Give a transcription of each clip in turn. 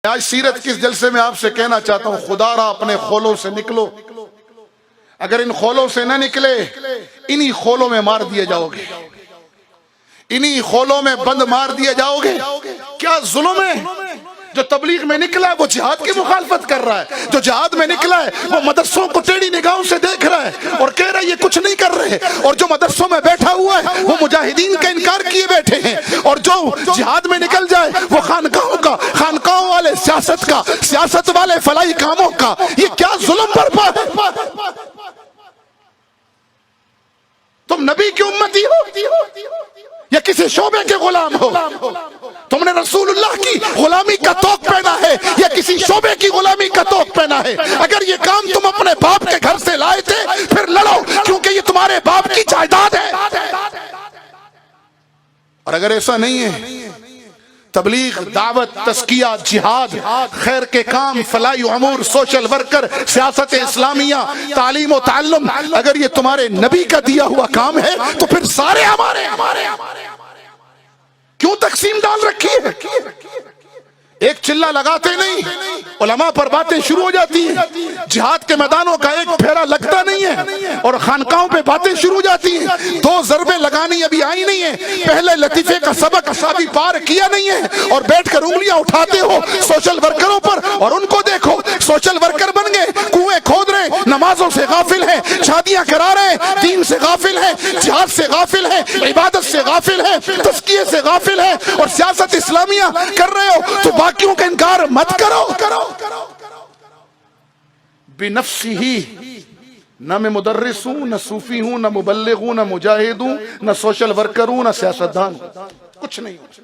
آج سیرت کے اس جلسے میں آپ سے کہنا چاہتا ہوں، خدا را اپنے خولوں سے نکلو، اگر ان خولوں سے نہ نکلے انہی خولوں میں مار دیے جاؤ گے، انہی خولوں میں بند مار دیے جاؤ گے۔ کیا ظلم ہے؟ جو تبلیغ میں نکلا ہے وہ جہاد کی مخالفت کر رہا ہے، جو جہاد میں نکلا ہے وہ مدرسوں کو ٹیڑھی نگاہوں سے دیکھ رہا ہے اور کہہ رہا ہے یہ کچھ نہیں کر رہے، اور جو مدرسوں میں بیٹھا ہوا ہے وہ مجاہدین کا انکار کیے بیٹھے ہیں، اور جو جہاد میں نکل جائے وہ خانقاہوں والے سیاست کا، سیاست والے فلاحی کاموں کا۔ یہ کیا ظلم برپا ہے؟ تم نبی کی امتی ہو یا کسی شعبے کے غلام ہو؟ تم نے رسول اللہ کی غلامی کا توق پہنا ہے یا کسی شعبے کی غلامی کا توق پہنا ہے؟ اگر یہ کام تم اپنے باپ کے گھر سے لائے تھے پھر لڑو، کیونکہ یہ تمہارے باپ کی جائیداد ہے۔ اور اگر ایسا نہیں ہے، تبلیغ، دعوت، تزکیہ، جہاد، خیر کے کام، فلاحی امور، سوشل ورکر، سیاست اسلامیہ، تعلیم و تعلم، اگر یہ تمہارے نبی کا دیا ہوا کام ہے تو پھر سارے ہمارے کیوں تقسیم ڈال رکھی ہے؟ ایک چلہ لگاتے نہیں، علماء پر باتیں شروع ہو جاتی ہیں، جہاد کے میدانوں کا ایک پھیرا لگتا نہیں ہے اور خانقاہوں پہ باتیں شروع ہو جاتی ہیں۔ دو ضربیں لگانی ابھی آئی نہیں ہیں، پہلے لطیفے کا سبق ابھی پار کیا نہیں ہے اور بیٹھ کر انگلیاں اٹھاتے ہو سوشل ورکروں پر، اور ان کو دیکھو سوشل ورکر بن گئے، کنویں کھود رہے ہیں، نمازوں سے غافل ہیں، شادیاں کرا رہے ہیں، دین سے غافل ہیں، جہاد سے غافل ہیں، عبادت سے غافل ہیں، تزکیے سے غافل ہیں، اور سیاست اسلامیہ کر رہے ہو تو باقیوں کا انکار مت کرو۔ بنفسی، نہ میں مدرس ہوں، نہ صوفی ہوں، نہ مبلغ ہوں، نہ مجاہد ہوں، نہ سوشل ورکر ہوں، نہ سیاستدان ہوں، کچھ نہیں ہوں۔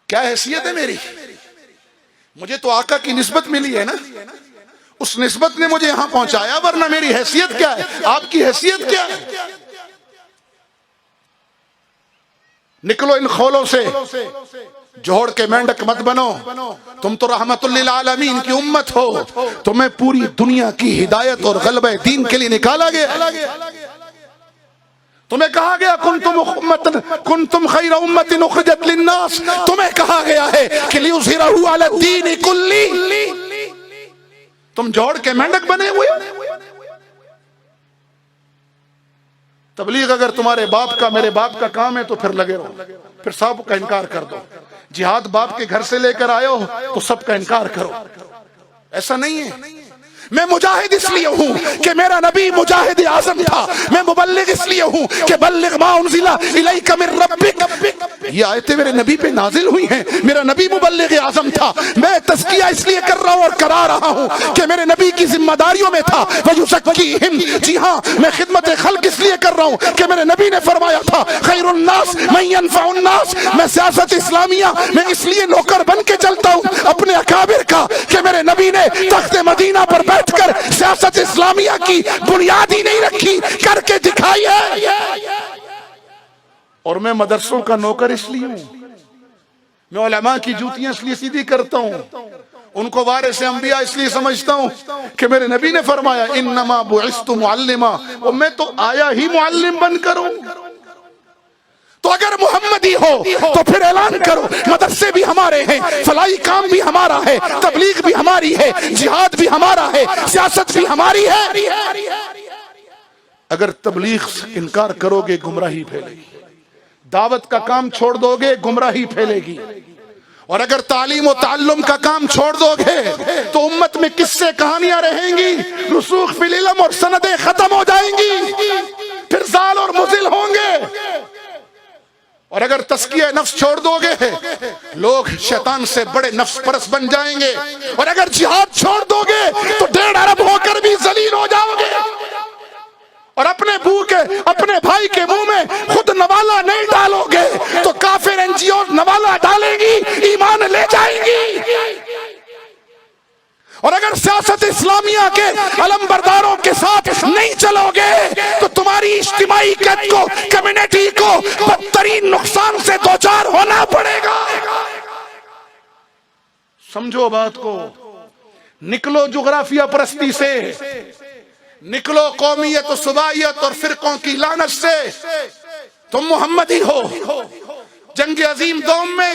کیا حیثیت ہے میری؟ مجھے تو آقا کی نسبت ملی ہے نا، اس نسبت نے مجھے یہاں پہنچایا، ورنہ میری حیثیت کیا ہے؟ آپ کی حیثیت کیا ہے؟ نکلو ان خولوں سے، جوڑ کے مینڈک مت بنو، تم تو رحمت للعالمین کی امت ہو، تمہیں پوری دنیا کی ہدایت اور غلبہ دین کے لیے نکالا گیا، تمہیں کہا گیا کنتم خیر امت اخرجت للناس، تمہیں کہا گیا ہے کہ لیظہرہ علی الدین کلہ، تم جوڑ کے مینڈک بنے ہوئے۔ تبلیغ اگر تمہارے باپ کا، میرے باپ کا کام ہے تو پھر لگے رہو، پھر سب کا انکار کر دو۔ جہاد باپ کے گھر سے لے کر آئے ہو تو سب کا انکار کرو، ایسا نہیں ہے۔ میں مجاہد اس لیے ہوں کہ میرا نبی مجاہد اعظم تھا، میں مبلغ اس لیے ہوں کہ بلغ ما انزل الیک من ربک، یہ آیتیں میرے نبی پہ نازل ہوئی ہیں، میرا نبی مبلغ اعظم تھا۔ میں تزکیہ اس لیے کر رہا ہوں اور کرا رہا ہوں کہ میرے نبی کی ذمہ داریوں میں تھا وَيُزَكِّيهِمْ، جی ہاں میں خدمت خلق اس لیے کر رہا ہوں کہ میرے نبی نے فرمایا تھا خیر الناس من ينفع الناس۔ میں سیاست اسلامیہ میں اس لیے نوکر بن کے چلتا ہوں اپنے اکابر کا کہ میرے نبی نے تخت مدینہ پر بیٹھ کر سیاست اسلامیہ کی بنیاد ہی نہیں رکھی، کر کے دکھائی ہے۔ اور میں مدرسوں کا نوکر اس لیے ہوں، میں علماء کی جوتیاں اس لیے سیدھی کرتا ہوں، ان کو وارث انبیاء اس لیے سمجھتا ہوں کہ میرے نبی نے فرمایا انما بعثت معلما، اور میں تو آیا ہی معلم بن کر ہوں۔ تو اگر محمدی ہو تو پھر اعلان کرو مدرسے بھی ہمارے ہیں، فلاحی کام بھی ہمارا ہے، تبلیغ بھی ہماری ہے، جہاد بھی ہمارا ہے، سیاست بھی ہماری ہے۔ اگر تبلیغ سے انکار کرو گے گمراہی پھیلے گی، دعوت کا کام چھوڑ دو گے گمراہی پھیلے گی، اور اگر تعلیم و تعلم کا کام چھوڑ دو گے تو امت میں قصے کہانیاں رہیں گی، رسوخ فی العلم اور سندیں ختم ہو جائیں گی، پھر زال اور مزل ہوں گے۔ اور اگر تزکیہ نفس چھوڑ دو گے لوگ شیطان سے بڑے نفس پرست بن جائیں گے، اور اگر جہاد چھوڑ دو گے تو 1.5 ارب ہو کر بھی ذلیل ہو جاؤ گے، اور اپنے بھائی کے منہ میں خود نوالا نہیں ڈالو گے تو کافر این جی او نوالا ڈالیں گی، ایمان لے جائیں گی۔ اور اگر سیاست اسلامیہ کے علم برداروں کے ساتھ نہیں چلو گے تو تمہاری اجتماعی قد کو، کمیونٹی کو بدترین نقصان سے دوچار ہونا پڑے گا۔ سمجھو بات کو، نکلو جغرافیہ پرستی سے، نکلو قومیت و صوبائیت اور فرقوں کی لعنت سے، تم محمدی ہو۔ جنگ عظیم دوم میں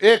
1